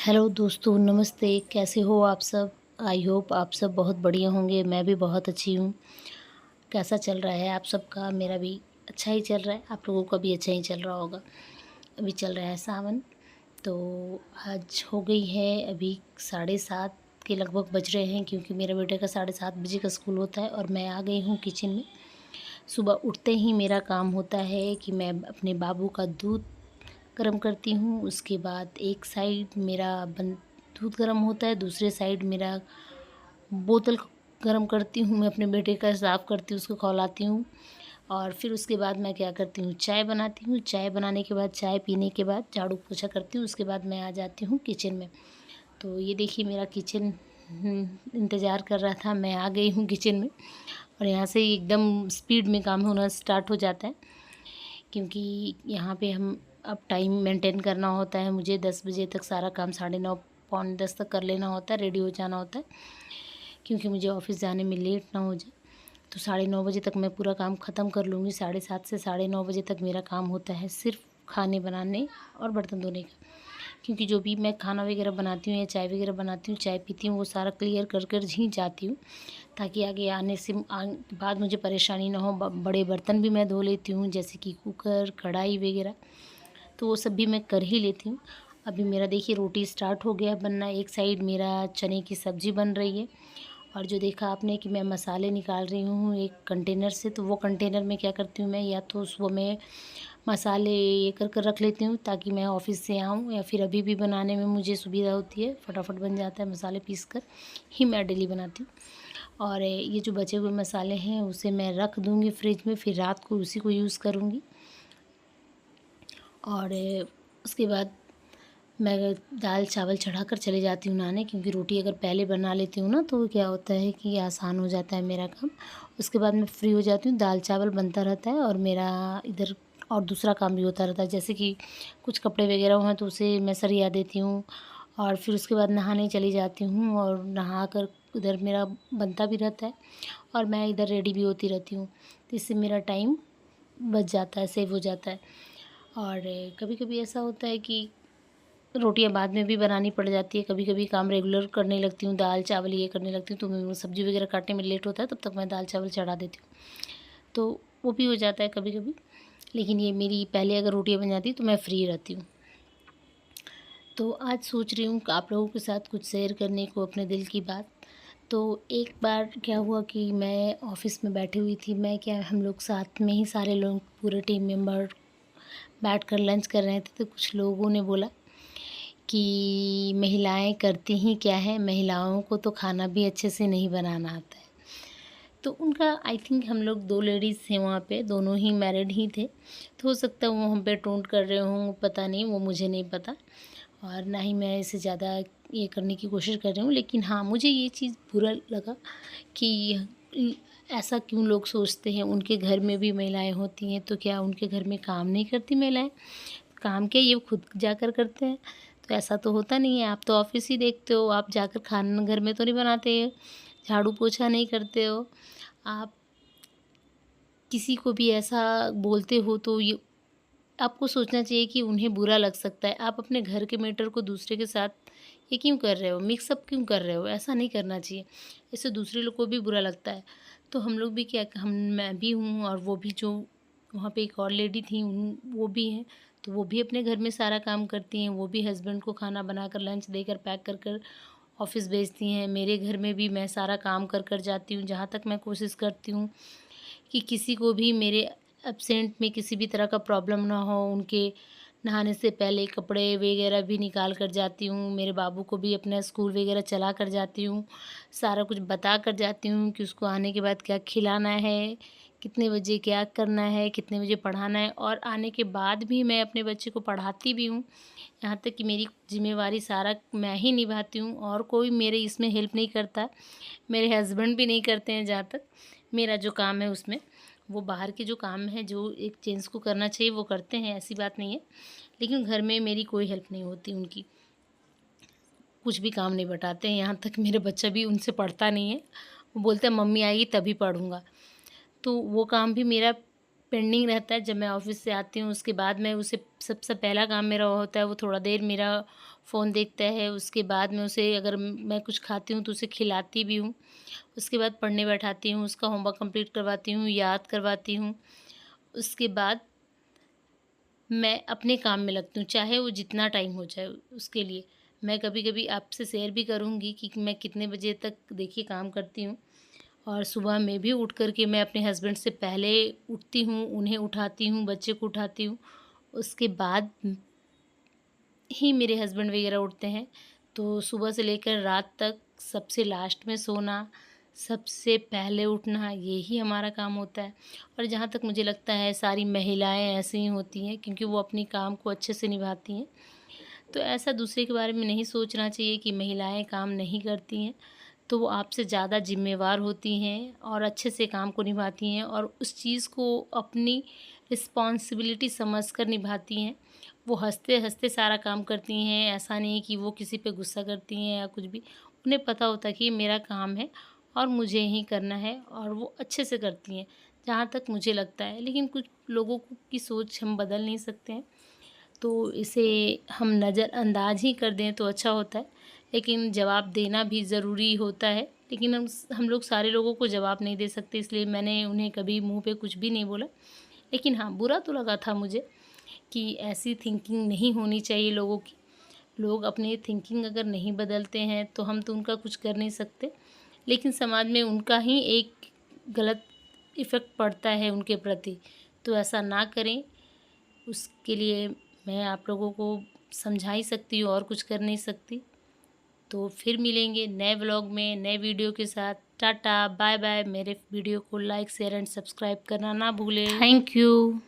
Hello दोस्तों, नमस्ते। कैसे हो आप सब? आई होप आप सब बहुत बढ़िया होंगे। मैं भी बहुत अच्छी हूँ। कैसा चल रहा है आप सबका? मेरा भी अच्छा ही चल रहा है। आप लोगों का भी अच्छा ही चल रहा होगा। अभी चल रहा है सावन, तो आज हो गई है अभी 7:30 के लगभग बज रहे हैं, क्योंकि मेरे बेटे का 7:30 बजे का स्कूल होता है और मैं आ गई हूँ किचन में। सुबह उठते ही मेरा काम होता है कि मैं अपने बाबू का दूध गरम करती हूँ। उसके बाद एक साइड मेरा बन दूध गरम होता है, दूसरे साइड मेरा बोतल गरम करती हूँ। मैं अपने बेटे का साफ़ करती हूँ, उसको खौलाती हूँ और फिर उसके बाद मैं क्या करती हूँ, चाय बनाती हूँ। चाय बनाने के बाद, चाय पीने के बाद झाड़ू पोछा करती हूँ। उसके बाद मैं आ जाती हूँ किचन में। तो ये देखिए मेरा किचन इंतज़ार कर रहा था। मैं आ गई हूँ किचन में और यहाँ से एकदम स्पीड में काम होना स्टार्ट हो जाता है, क्योंकि यहाँ पे हम अब टाइम मेंटेन करना होता है। मुझे 10 बजे तक सारा काम 9:30 पौने 10 तक कर लेना होता है, रेडी हो जाना होता है, क्योंकि मुझे ऑफ़िस जाने में लेट ना हो जाए। तो 9:30 बजे तक मैं पूरा काम ख़त्म कर लूँगी। 7:30 से 9:30 बजे तक मेरा काम होता है सिर्फ़ खाने बनाने और बर्तन धोने का। क्योंकि जो भी मैं खाना वगैरह बनाती हूँ या चाय वगैरह बनाती हूँ, चाय पीती हूँ, वो सारा क्लियर कर कर ही जाती हूँ, ताकि आगे आने से बाद मुझे परेशानी ना हो। बड़े बर्तन भी मैं धो लेती हूँ, जैसे कि कुकर, कढ़ाई वगैरह, तो वो सब भी मैं कर ही लेती हूँ। अभी मेरा देखिए रोटी स्टार्ट हो गया बनना। एक साइड मेरा चने की सब्ज़ी बन रही है और जो देखा आपने कि मैं मसाले निकाल रही हूँ एक कंटेनर से, तो वो कंटेनर में क्या करती हूँ मैं, या तो सुबह में मसाले ये कर रख लेती हूँ ताकि मैं ऑफ़िस से आऊँ, या फिर अभी भी बनाने में मुझे सुविधा होती है, फटाफट बन जाता है। मसाले पीस कर ही मैं डेली बनाती हूँ और ये जो बचे हुए मसाले हैं उसे मैं रख दूँगी फ्रिज में, फिर रात को उसी को यूज़ करूँगी। और उसके बाद मैं दाल चावल चढ़ाकर चली जाती हूँ नहाने, क्योंकि रोटी अगर पहले बना लेती हूँ ना, तो क्या होता है कि आसान हो जाता है मेरा काम। उसके बाद मैं फ्री हो जाती हूँ, दाल चावल बनता रहता है और मेरा इधर और दूसरा काम भी होता रहता है, जैसे कि कुछ कपड़े वगैरह हुए तो उसे मैं सरिया देती हूँ और फिर उसके बाद नहाने चली जाती हूँ और नहा कर उधर मेरा बनता भी रहता है और मैं इधर रेडी भी होती रहती हूँ। तो इससे मेरा टाइम बच जाता है, सेव हो जाता है। और कभी-कभी ऐसा होता है कि रोटियाँ बाद में भी बनानी पड़ जाती है। कभी-कभी काम रेगुलर करने लगती हूँ, दाल-चावल ये करने लगती हूँ, तो मैं सब्ज़ी वगैरह काटने में लेट होता है, तब तक मैं दाल-चावल चढ़ा देती हूँ। तो वो भी हो जाता है कभी-कभी। लेकिन ये मेरी पहले अगर रोटियाँ बन जाती तो मैं फ्री रहती हूँ। तो आज सोच रही हूँ कि आप लोगों के साथ कुछ शेयर करने को अपने दिल की बात। तो एक बार क्या हुआ कि मैं ऑफ़िस में बैठी हुई थी। मैं क्या हम लोग साथ में ही सारे लोग पूरे टीम मेंबर बैठकर लंच कर रहे थे, तो कुछ लोगों ने बोला कि महिलाएँ करती ही क्या है, महिलाओं को तो खाना भी अच्छे से नहीं बनाना आता है। तो उनका आई थिंक हम लोग 2 लेडीज़ थे वहाँ पे, दोनों ही मैरिड ही थे। तो हो सकता है वो हम पे टोंट कर रहे हों, पता नहीं, वो मुझे नहीं पता और ना ही मैं इससे ज़्यादा ये करने की कोशिश कर रही हूँ। लेकिन हाँ, मुझे ये चीज़ बुरा लगा कि ऐसा क्यों लोग सोचते हैं, उनके घर में भी महिलाएँ होती हैं, तो क्या उनके घर में काम नहीं करती महिलाएँ? काम क्या ये खुद जाकर करते हैं? तो ऐसा तो होता नहीं है। आप तो ऑफ़िस ही देखते हो, आप जाकर खाना घर में तो नहीं बनाते, झाड़ू-पोछा नहीं करते हो। आप किसी को भी ऐसा बोलते हो तो ये आपको सोचना चाहिए कि उन्हें बुरा लग सकता है। आप अपने घर के मैटर को दूसरे के साथ ये क्यों कर रहे हो? मिक्स अप क्यों कर रहे हो? ऐसा नहीं करना चाहिए। इससे दूसरे लोग को भी बुरा लगता है। तो हम लोग भी क्या हम मैं भी हूँ और वो भी जो वहाँ पे एक और लेडी थी वो भी हैं। तो वो भी अपने घर में सारा काम करती हैं। वो भी हस्बैंड को खाना बनाकर लंच देकर पैक कर कर ऑफ़िस भेजती हैं। मेरे घर में भी मैं सारा काम कर कर जाती हूँ। जहाँ तक मैं कोशिश करती हूँ कि किसी को भी मेरे एब्सेंट में किसी भी तरह का प्रॉब्लम ना हो। उनके नहाने से पहले कपड़े वगैरह भी निकाल कर जाती हूँ। मेरे बाबू को भी अपना स्कूल वगैरह चला कर जाती हूँ। सारा कुछ बता कर जाती हूँ कि उसको आने के बाद क्या खिलाना है, कितने बजे क्या करना है, कितने बजे पढ़ाना है और आने के बाद भी मैं अपने बच्चे को पढ़ाती भी हूँ। यहाँ तक कि मेरी ज़िम्मेवारी सारा मैं ही निभाती हूँ और कोई मेरे इसमें हेल्प नहीं करता। मेरे हस्बैंड भी नहीं करते हैं जहाँ तक मेरा जो काम है उसमें। वो बाहर के जो काम है, जो एक जेंट्स को करना चाहिए वो करते हैं, ऐसी बात नहीं है। लेकिन घर में मेरी कोई हेल्प नहीं होती उनकी, कुछ भी काम नहीं बँटाते हैं। यहाँ तक मेरा बच्चा भी उनसे पढ़ता नहीं है। वो बोलता है मम्मी आएगी तभी पढ़ूँगा। तो वो काम भी मेरा पेंडिंग रहता है। जब मैं ऑफ़िस से आती हूँ उसके बाद मैं उसे सबसे पहला काम मेरा वो होता है, वो थोड़ा देर मेरा फ़ोन देखता है। उसके बाद मैं उसे अगर मैं कुछ खाती हूँ तो उसे खिलाती भी हूँ। उसके बाद पढ़ने बैठाती हूँ, उसका होमवर्क कंप्लीट करवाती हूँ, याद करवाती हूँ। उसके बाद मैं अपने काम में लगती हूँ, चाहे वो जितना टाइम हो जाए उसके लिए। मैं कभी-कभी आपसे शेयर भी करूँगी कि मैं कितने बजे तक देखिए काम करती हूँ। और सुबह में भी उठ कर के मैं अपने हस्बैंड से पहले उठती हूँ, उन्हें उठाती हूँ, बच्चे को उठाती हूँ। उसके बाद ही मेरे हस्बैंड वग़ैरह उठते हैं। तो सुबह से लेकर रात तक सबसे लास्ट में सोना, सबसे पहले उठना, यही हमारा काम होता है। और जहाँ तक मुझे लगता है सारी महिलाएँ ऐसी ही होती हैं, क्योंकि वो अपनी काम को अच्छे से निभाती हैं। तो ऐसा दूसरे के बारे में नहीं सोचना चाहिए कि महिलाएँ काम नहीं करती हैं। तो वो आपसे ज़्यादा ज़िम्मेवार होती हैं और अच्छे से काम को निभाती हैं और उस चीज़ को अपनी रिस्पॉन्सिबिलिटी समझकर निभाती हैं। वो हँसते-हँसते सारा काम करती हैं, ऐसा नहीं कि वो किसी पे गुस्सा करती हैं या कुछ भी। उन्हें पता होता है कि ये मेरा काम है और मुझे ही करना है, और वो अच्छे से करती हैं, जहाँ तक मुझे लगता है। लेकिन कुछ लोगों को की सोच हम बदल नहीं सकते हैं। तो इसे हम नज़रअंदाज ही कर दें तो अच्छा होता है, लेकिन जवाब देना भी ज़रूरी होता है। लेकिन हम लोग सारे लोगों को जवाब नहीं दे सकते, इसलिए मैंने उन्हें कभी मुँह पे कुछ भी नहीं बोला। लेकिन हाँ, बुरा तो लगा था मुझे कि ऐसी थिंकिंग नहीं होनी चाहिए लोगों की। लोग अपनी थिंकिंग अगर नहीं बदलते हैं तो हम तो उनका कुछ कर नहीं सकते, लेकिन समाज में उनका ही एक गलत इफ़ेक्ट पड़ता है उनके प्रति। तो ऐसा ना करें, उसके लिए मैं आप लोगों को समझा ही सकती हूँ और कुछ कर नहीं सकती। तो फिर मिलेंगे नए व्लॉग में, नए वीडियो के साथ। Tata, bye bye. मेरे वीडियो को लाइक, शेयर एंड सब्सक्राइब करना ना भूलें। Thank you.